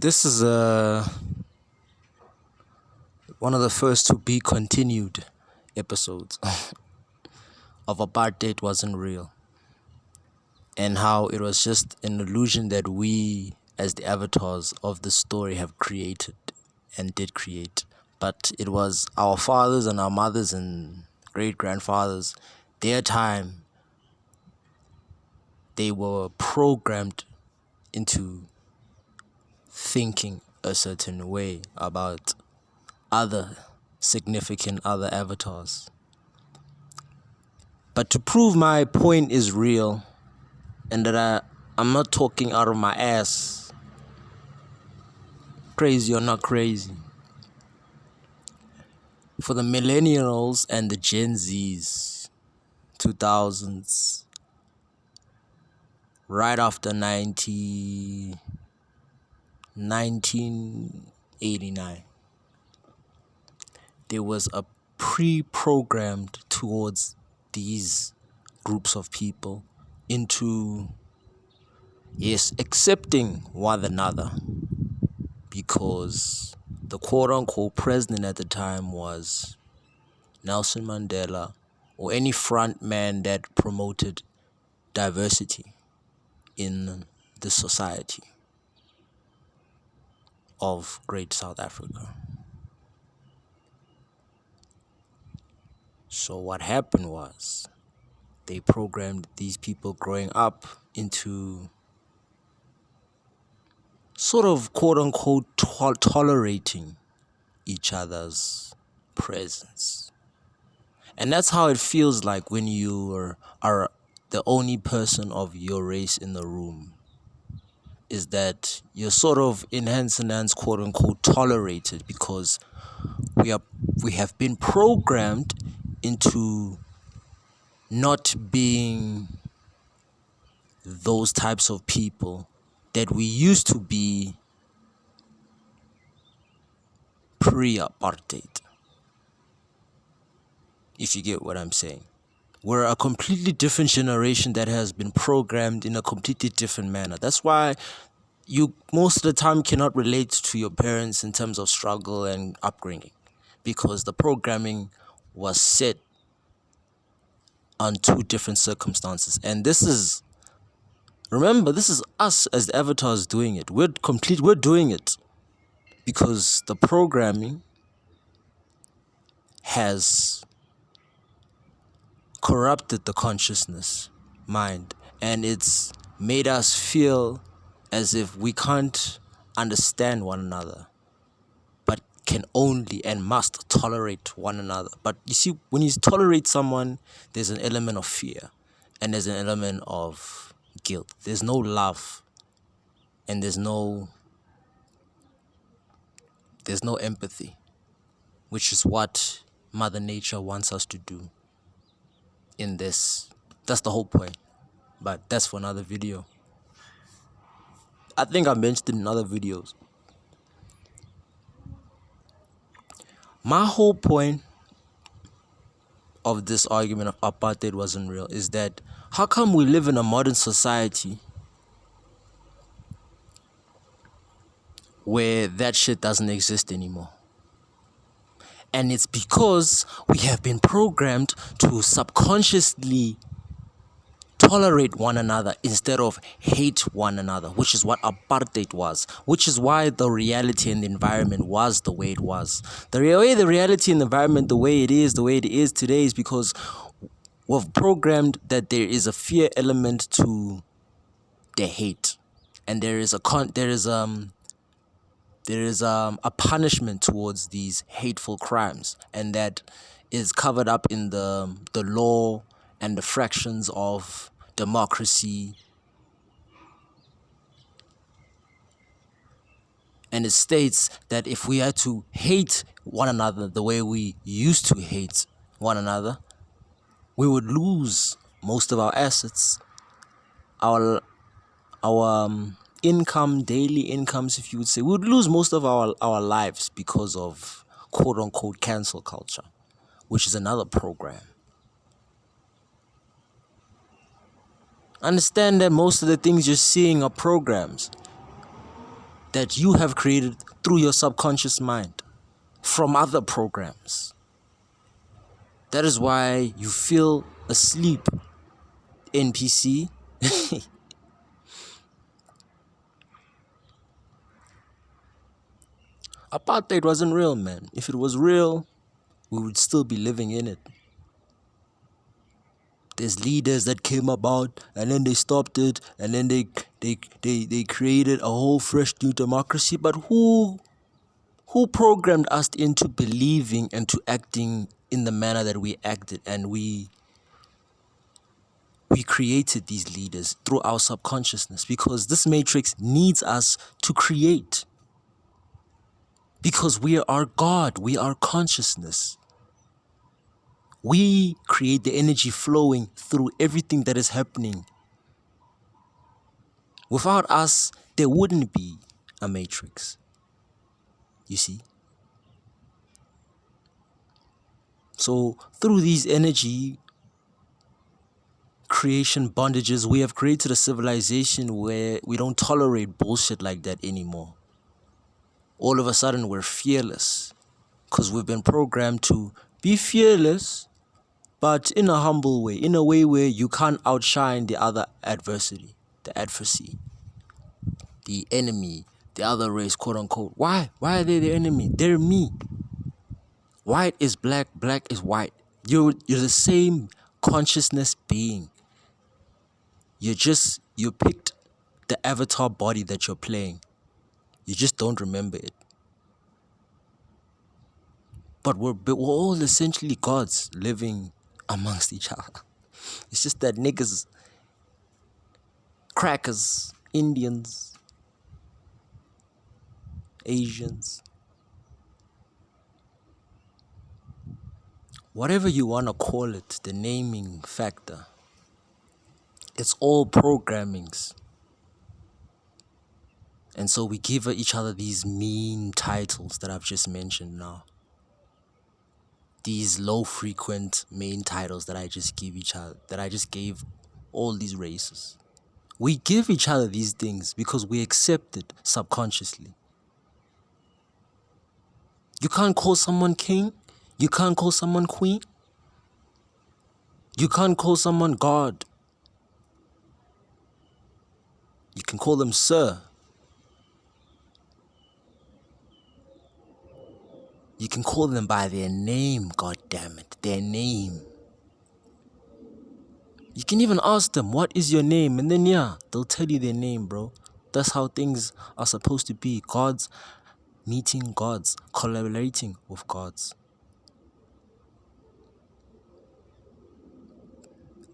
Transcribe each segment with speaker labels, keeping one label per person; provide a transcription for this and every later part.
Speaker 1: This is one of the first to be continued episodes of Apartheid Wasn't Real, and how it was just an illusion that we, as the avatars of the story, have created and did create. But it was our fathers and our mothers and great-grandfathers, their time, they were programmed into thinking a certain way about other significant other avatars. But to prove my point is real and that I'm not talking out of my ass, crazy or not crazy, for the millennials and the Gen Zs, 2000s, right after 1989, there was a pre-programmed towards these groups of people into, yes, accepting one another, because the quote-unquote president at the time was Nelson Mandela, or any front man that promoted diversity in the society of Great South Africa. So what happened was they programmed these people growing up into sort of quote-unquote tolerating each other's presence. And that's how it feels like when you are the only person of your race in the room, is that you're sort of in hands and hands quote-unquote tolerated, because we have been programmed into not being those types of people that we used to be pre-apartheid, if you get what I'm saying. We're a completely different generation that has been programmed in a completely different manner. That's why you most of the time cannot relate to your parents in terms of struggle and upbringing, because the programming was set on two different circumstances. And this is, remember, this is us as the avatars doing it. We're doing it because the programming has corrupted the consciousness mind, and it's made us feel as if we can't understand one another, but can only and must tolerate one another. But you see, when you tolerate someone, there's an element of fear and there's an element of guilt. There's no love and there's no empathy, which is what Mother Nature wants us to do in this. That's the whole point, but that's for another video. I think I mentioned it in other videos. My whole point of this argument of apartheid wasn't real is that how come we live in a modern society where that shit doesn't exist anymore? And it's because we have been programmed to subconsciously tolerate one another instead of hate one another, which is what apartheid was, which is why the reality and the environment was the way it was. The reality and the environment, the way it is today, is because we've programmed that there is a fear element to the hate, and there is a punishment towards these hateful crimes, and that is covered up in the law and the fractions of democracy. And it states that if we had to hate one another the way we used to hate one another, we would lose most of our assets, our income, daily incomes, if you would say. We would lose most of our lives because of quote-unquote cancel culture, which is another program. Understand that most of the things you're seeing are programs. that you have created through your subconscious mind from other programs. That is why you feel asleep, NPC. Apartheid wasn't real, man. If it was real, we would still be living in it. There's leaders that came about and then they stopped it, and then they created a whole fresh new democracy. But who programmed us into believing and to acting in the manner that we acted? And we created these leaders through our subconsciousness, because this matrix needs us to create. Because we are God, we are consciousness. We create the energy flowing through everything that is happening. Without us, there wouldn't be a matrix. You see? So through these energy creation bondages, we have created a civilization where we don't tolerate bullshit like that anymore. All of a sudden, we're fearless because we've been programmed to be fearless, but in a humble way, in a way where you can't outshine the other adversity, the adversary, the enemy, the other race, quote unquote. Why? Why are they the enemy? They're me. White is black, black is white. You're the same consciousness being. You picked the avatar body that you're playing. You just don't remember it. But we're all essentially gods living amongst each other. It's just that niggas, crackers, Indians, Asians, whatever you want to call it, the naming factor, it's all programmings. And so we give each other these mean titles that I've just mentioned now. These low frequent main titles that I just give each other, that I just gave all these races. We give each other these things because we accept it subconsciously. You can't call someone king. You can't call someone queen. You can't call someone God. You can call them sir. You can call them by their name, God damn it, their name. You can even ask them, what is your name? And then they'll tell you their name, bro. That's how things are supposed to be. Gods meeting gods, collaborating with gods.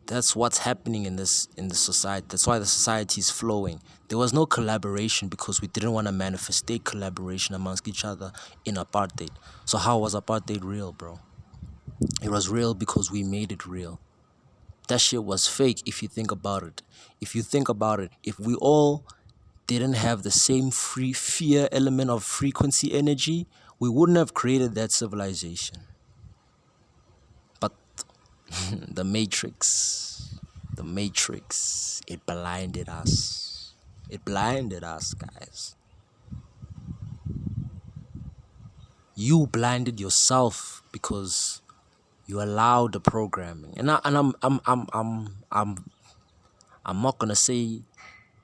Speaker 1: That's what's happening in the society. That's why the society is flowing. There was no collaboration because we didn't want to manifestate collaboration amongst each other in apartheid. So how was apartheid real, bro? It was real because we made it real. That shit was fake if you think about it. If you think about it, if we all didn't have the same free fear element of frequency energy, we wouldn't have created that civilization. But the matrix, it blinded us. It blinded us, guys. You blinded yourself because you allowed the programming. And I'm not gonna say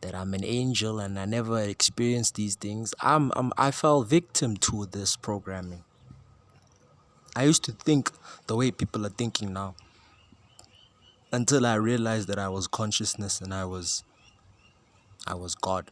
Speaker 1: that I'm an angel and I never experienced these things. I fell victim to this programming. I used to think the way people are thinking now, until I realized that I was consciousness and I was God.